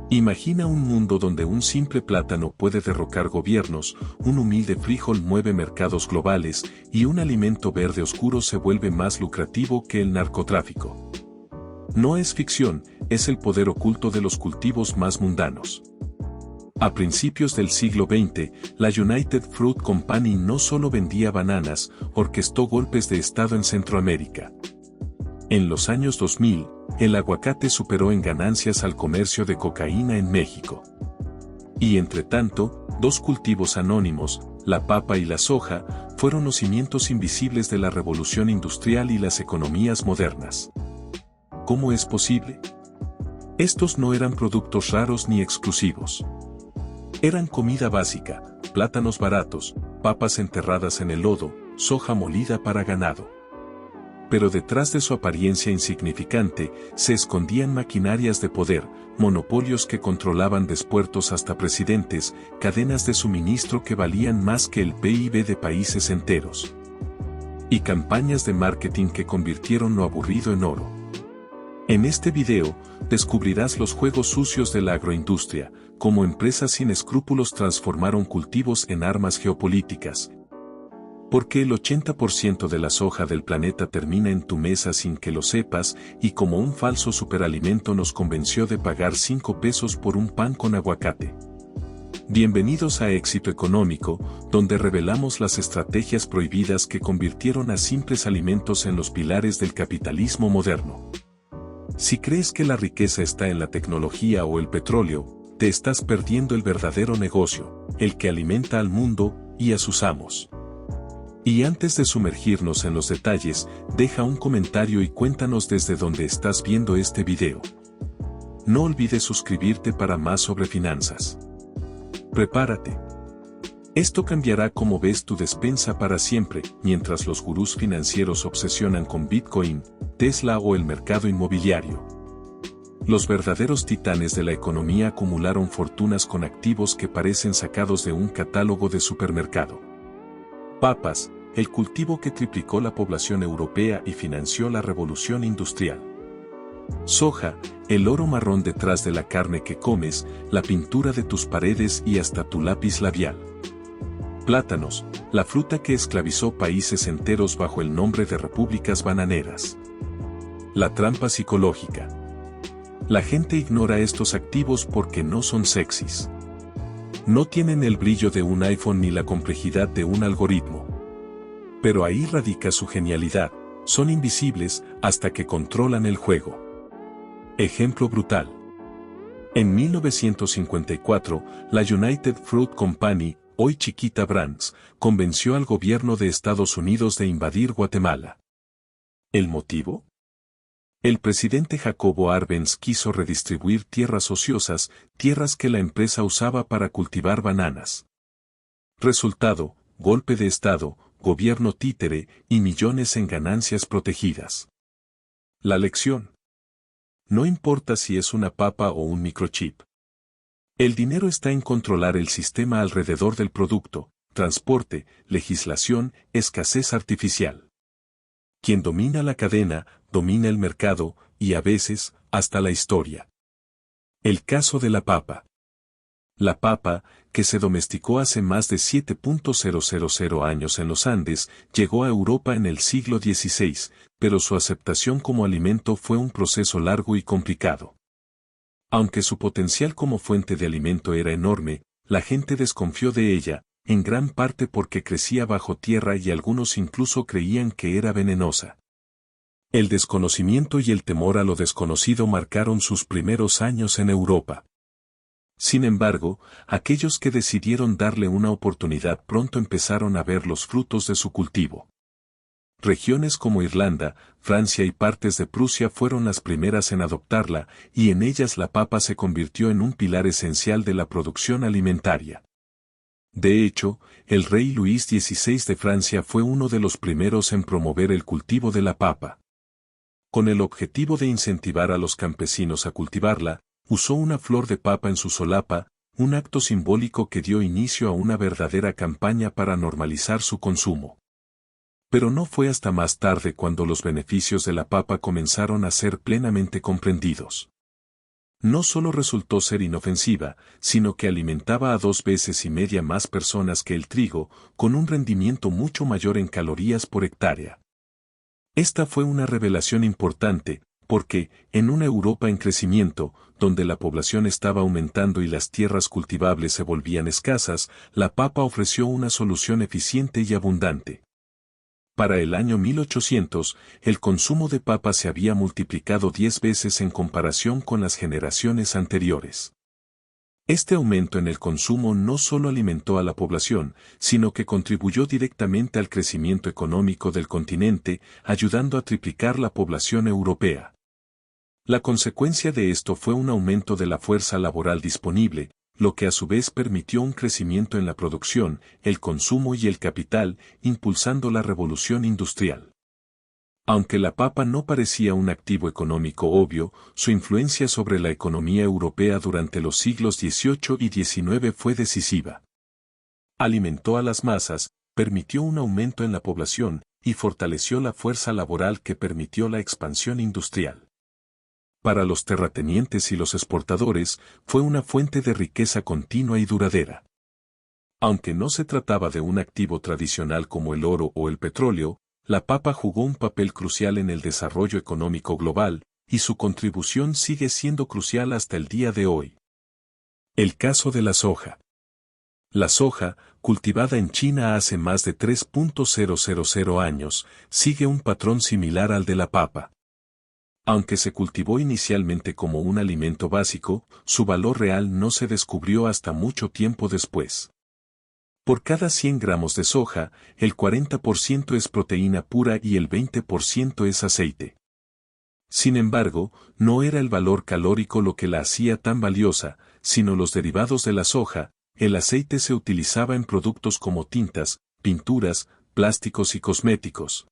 Imagina un mundo donde un simple plátano puede derrocar gobiernos, un humilde frijol mueve mercados globales y un alimento verde oscuro se vuelve más lucrativo que el narcotráfico. No es ficción, es el poder oculto de los cultivos más mundanos. A principios del siglo XX, la United Fruit Company no solo vendía bananas, orquestó golpes de Estado en Centroamérica. En los años 2000, el aguacate superó en ganancias al comercio de cocaína en México. Y entre tanto, dos cultivos anónimos, la papa y la soja, fueron los cimientos invisibles de la revolución industrial y las economías modernas. ¿Cómo es posible? Estos no eran productos raros ni exclusivos. Eran comida básica, plátanos baratos, papas enterradas en el lodo, soja molida para ganado. Pero detrás de su apariencia insignificante, se escondían maquinarias de poder, monopolios que controlaban desde puertos hasta presidentes, cadenas de suministro que valían más que el PIB de países enteros. Y campañas de marketing que convirtieron lo aburrido en oro. En este video, descubrirás los juegos sucios de la agroindustria, cómo empresas sin escrúpulos transformaron cultivos en armas geopolíticas. Porque el 80% de la soja del planeta termina en tu mesa sin que lo sepas, y como un falso superalimento nos convenció de pagar 5 pesos por un pan con aguacate. Bienvenidos a Éxito Económico, donde revelamos las estrategias prohibidas que convirtieron a simples alimentos en los pilares del capitalismo moderno. Si crees que la riqueza está en la tecnología o el petróleo, te estás perdiendo el verdadero negocio, el que alimenta al mundo y a sus amos. Y antes de sumergirnos en los detalles, deja un comentario y cuéntanos desde dónde estás viendo este video. No olvides suscribirte para más sobre finanzas. Prepárate. Esto cambiará cómo ves tu despensa para siempre, mientras los gurús financieros obsesionan con Bitcoin, Tesla o el mercado inmobiliario. Los verdaderos titanes de la economía acumularon fortunas con activos que parecen sacados de un catálogo de supermercado. Papas, el cultivo que triplicó la población europea y financió la revolución industrial. Soja, el oro marrón detrás de la carne que comes, la pintura de tus paredes y hasta tu lápiz labial. Plátanos, la fruta que esclavizó países enteros bajo el nombre de repúblicas bananeras. La trampa psicológica. La gente ignora estos activos porque no son sexys. No tienen el brillo de un iPhone ni la complejidad de un algoritmo. Pero ahí radica su genialidad, son invisibles hasta que controlan el juego. Ejemplo brutal. En 1954, la United Fruit Company, hoy Chiquita Brands, convenció al gobierno de Estados Unidos de invadir Guatemala. ¿El motivo? El presidente Jacobo Arbenz quiso redistribuir tierras ociosas, tierras que la empresa usaba para cultivar bananas. Resultado, golpe de Estado, gobierno títere y millones en ganancias protegidas. La lección. No importa si es una papa o un microchip. El dinero está en controlar el sistema alrededor del producto, transporte, legislación, escasez artificial. Quien domina la cadena, domina el mercado, y a veces, hasta la historia. El caso de la papa. La papa, que se domesticó hace más de 7.000 años en los Andes, llegó a Europa en el siglo XVI, pero su aceptación como alimento fue un proceso largo y complicado. Aunque su potencial como fuente de alimento era enorme, la gente desconfió de ella, en gran parte porque crecía bajo tierra y algunos incluso creían que era venenosa. El desconocimiento y el temor a lo desconocido marcaron sus primeros años en Europa. Sin embargo, aquellos que decidieron darle una oportunidad pronto empezaron a ver los frutos de su cultivo. Regiones como Irlanda, Francia y partes de Prusia fueron las primeras en adoptarla, y en ellas la papa se convirtió en un pilar esencial de la producción alimentaria. De hecho, el rey Luis XVI de Francia fue uno de los primeros en promover el cultivo de la papa. Con el objetivo de incentivar a los campesinos a cultivarla, usó una flor de papa en su solapa, un acto simbólico que dio inicio a una verdadera campaña para normalizar su consumo. Pero no fue hasta más tarde cuando los beneficios de la papa comenzaron a ser plenamente comprendidos. No solo resultó ser inofensiva, sino que alimentaba a 2,5 veces más personas que el trigo, con un rendimiento mucho mayor en calorías por hectárea. Esta fue una revelación importante, porque, en una Europa en crecimiento, donde la población estaba aumentando y las tierras cultivables se volvían escasas, la papa ofreció una solución eficiente y abundante. Para el año 1800, el consumo de papa se había multiplicado 10 veces en comparación con las generaciones anteriores. Este aumento en el consumo no solo alimentó a la población, sino que contribuyó directamente al crecimiento económico del continente, ayudando a triplicar la población europea. La consecuencia de esto fue un aumento de la fuerza laboral disponible, lo que a su vez permitió un crecimiento en la producción, el consumo y el capital, impulsando la revolución industrial. Aunque la papa no parecía un activo económico obvio, su influencia sobre la economía europea durante los siglos XVIII y XIX fue decisiva. Alimentó a las masas, permitió un aumento en la población, y fortaleció la fuerza laboral que permitió la expansión industrial. Para los terratenientes y los exportadores, fue una fuente de riqueza continua y duradera. Aunque no se trataba de un activo tradicional como el oro o el petróleo, la papa jugó un papel crucial en el desarrollo económico global, y su contribución sigue siendo crucial hasta el día de hoy. El caso de la soja. La soja, cultivada en China hace más de 3.000 años, sigue un patrón similar al de la papa. Aunque se cultivó inicialmente como un alimento básico, su valor real no se descubrió hasta mucho tiempo después. Por cada 100 gramos de soja, el 40% es proteína pura y el 20% es aceite. Sin embargo, no era el valor calórico lo que la hacía tan valiosa, sino los derivados de la soja. El aceite se utilizaba en productos como tintas, pinturas, plásticos y cosméticos.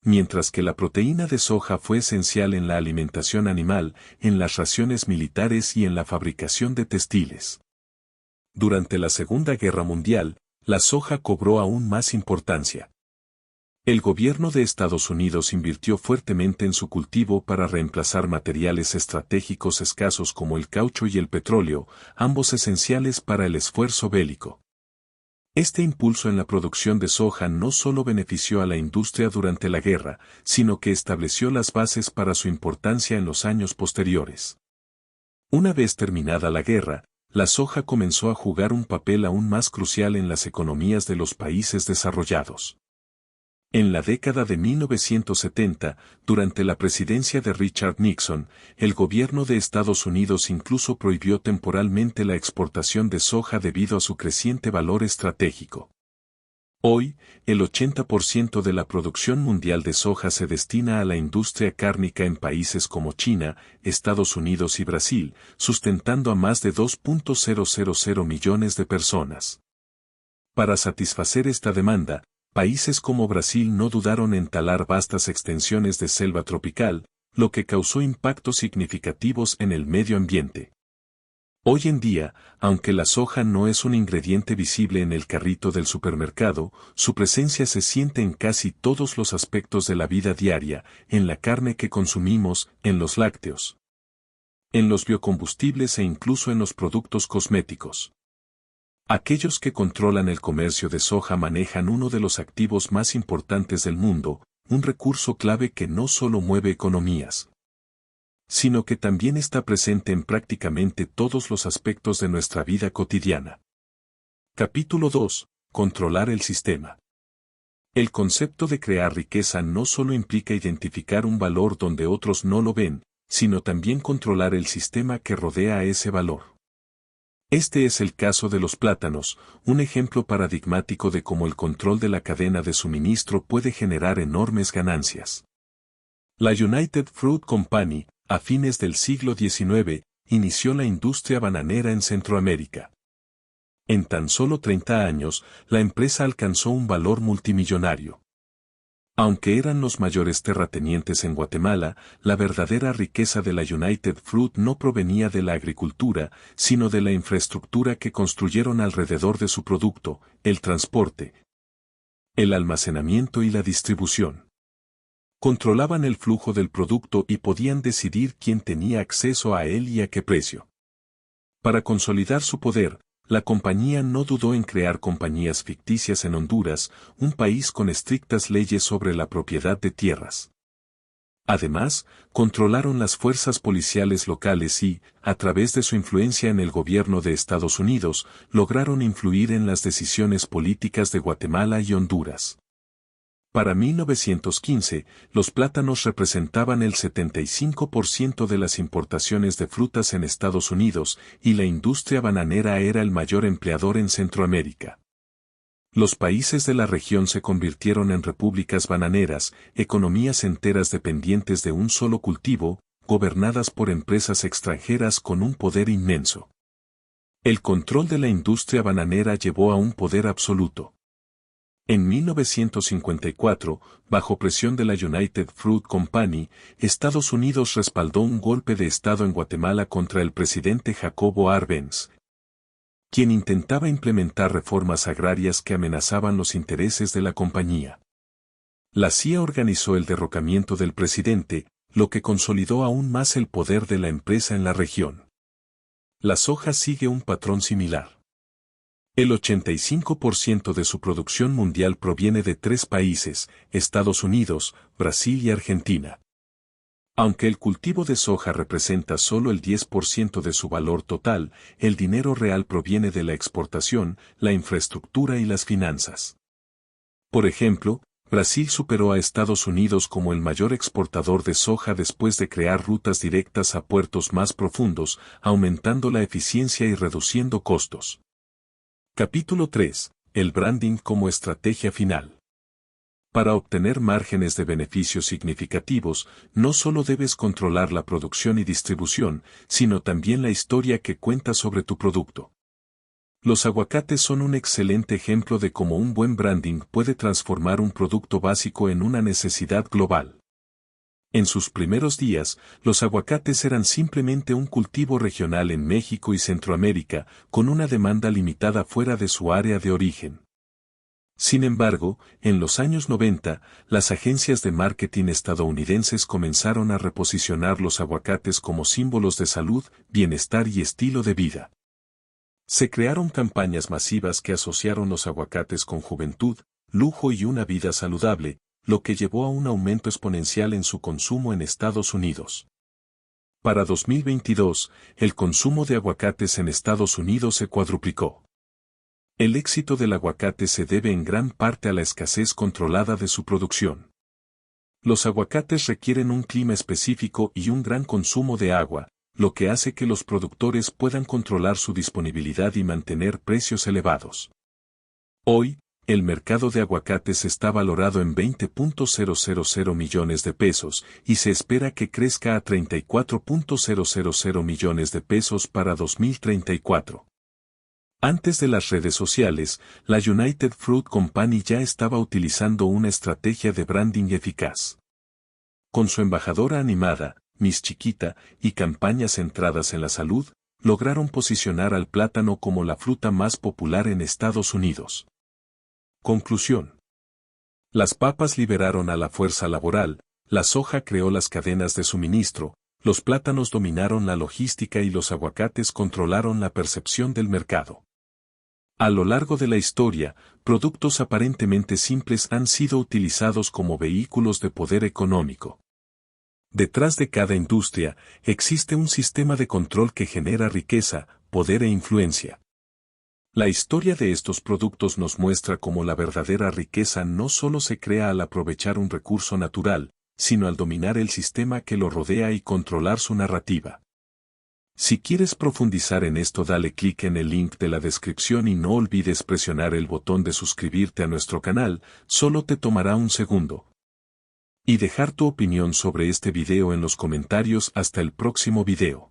Mientras que la proteína de soja fue esencial en la alimentación animal, en las raciones militares y en la fabricación de textiles. Durante la Segunda Guerra Mundial, la soja cobró aún más importancia. El gobierno de Estados Unidos invirtió fuertemente en su cultivo para reemplazar materiales estratégicos escasos como el caucho y el petróleo, ambos esenciales para el esfuerzo bélico. Este impulso en la producción de soja no solo benefició a la industria durante la guerra, sino que estableció las bases para su importancia en los años posteriores. Una vez terminada la guerra, la soja comenzó a jugar un papel aún más crucial en las economías de los países desarrollados. En la década de 1970, durante la presidencia de Richard Nixon, el gobierno de Estados Unidos incluso prohibió temporalmente la exportación de soja debido a su creciente valor estratégico. Hoy, el 80% de la producción mundial de soja se destina a la industria cárnica en países como China, Estados Unidos y Brasil, sustentando a más de 2.000 millones de personas. Para satisfacer esta demanda, países como Brasil no dudaron en talar vastas extensiones de selva tropical, lo que causó impactos significativos en el medio ambiente. Hoy en día, aunque la soja no es un ingrediente visible en el carrito del supermercado, su presencia se siente en casi todos los aspectos de la vida diaria, en la carne que consumimos, en los lácteos, en los biocombustibles e incluso en los productos cosméticos. Aquellos que controlan el comercio de soja manejan uno de los activos más importantes del mundo, un recurso clave que no solo mueve economías, sino que también está presente en prácticamente todos los aspectos de nuestra vida cotidiana. Capítulo 2. Controlar el sistema. El concepto de crear riqueza no solo implica identificar un valor donde otros no lo ven, sino también controlar el sistema que rodea a ese valor. Este es el caso de los plátanos, un ejemplo paradigmático de cómo el control de la cadena de suministro puede generar enormes ganancias. La United Fruit Company, a fines del siglo XIX, inició la industria bananera en Centroamérica. En tan solo 30 años, la empresa alcanzó un valor multimillonario. Aunque eran los mayores terratenientes en Guatemala, la verdadera riqueza de la United Fruit no provenía de la agricultura, sino de la infraestructura que construyeron alrededor de su producto, el transporte, el almacenamiento y la distribución. Controlaban el flujo del producto y podían decidir quién tenía acceso a él y a qué precio. Para consolidar su poder, la compañía no dudó en crear compañías ficticias en Honduras, un país con estrictas leyes sobre la propiedad de tierras. Además, controlaron las fuerzas policiales locales y, a través de su influencia en el gobierno de Estados Unidos, lograron influir en las decisiones políticas de Guatemala y Honduras. Para 1915, los plátanos representaban el 75% de las importaciones de frutas en Estados Unidos y la industria bananera era el mayor empleador en Centroamérica. Los países de la región se convirtieron en repúblicas bananeras, economías enteras dependientes de un solo cultivo, gobernadas por empresas extranjeras con un poder inmenso. El control de la industria bananera llevó a un poder absoluto. En 1954, bajo presión de la United Fruit Company, Estados Unidos respaldó un golpe de Estado en Guatemala contra el presidente Jacobo Arbenz, quien intentaba implementar reformas agrarias que amenazaban los intereses de la compañía. La CIA organizó el derrocamiento del presidente, lo que consolidó aún más el poder de la empresa en la región. La soja sigue un patrón similar. El 85% de su producción mundial proviene de 3 países, Estados Unidos, Brasil y Argentina. Aunque el cultivo de soja representa solo el 10% de su valor total, el dinero real proviene de la exportación, la infraestructura y las finanzas. Por ejemplo, Brasil superó a Estados Unidos como el mayor exportador de soja después de crear rutas directas a puertos más profundos, aumentando la eficiencia y reduciendo costos. Capítulo 3. El branding como estrategia final. Para obtener márgenes de beneficios significativos, no solo debes controlar la producción y distribución, sino también la historia que cuenta sobre tu producto. Los aguacates son un excelente ejemplo de cómo un buen branding puede transformar un producto básico en una necesidad global. En sus primeros días, los aguacates eran simplemente un cultivo regional en México y Centroamérica, con una demanda limitada fuera de su área de origen. Sin embargo, en los años 90, las agencias de marketing estadounidenses comenzaron a reposicionar los aguacates como símbolos de salud, bienestar y estilo de vida. Se crearon campañas masivas que asociaron los aguacates con juventud, lujo y una vida saludable, lo que llevó a un aumento exponencial en su consumo en Estados Unidos. Para 2022, el consumo de aguacates en Estados Unidos se cuadruplicó. El éxito del aguacate se debe en gran parte a la escasez controlada de su producción. Los aguacates requieren un clima específico y un gran consumo de agua, lo que hace que los productores puedan controlar su disponibilidad y mantener precios elevados. Hoy, el mercado de aguacates está valorado en 20.000 millones de pesos y se espera que crezca a 34.000 millones de pesos para 2034. Antes de las redes sociales, la United Fruit Company ya estaba utilizando una estrategia de branding eficaz. Con su embajadora animada, Miss Chiquita, y campañas centradas en la salud, lograron posicionar al plátano como la fruta más popular en Estados Unidos. Conclusión. Las papas liberaron a la fuerza laboral, la soja creó las cadenas de suministro, los plátanos dominaron la logística y los aguacates controlaron la percepción del mercado. A lo largo de la historia, productos aparentemente simples han sido utilizados como vehículos de poder económico. Detrás de cada industria, existe un sistema de control que genera riqueza, poder e influencia. La historia de estos productos nos muestra cómo la verdadera riqueza no solo se crea al aprovechar un recurso natural, sino al dominar el sistema que lo rodea y controlar su narrativa. Si quieres profundizar en esto, dale clic en el link de la descripción y no olvides presionar el botón de suscribirte a nuestro canal, solo te tomará un segundo. Y dejar tu opinión sobre este video en los comentarios. Hasta el próximo video.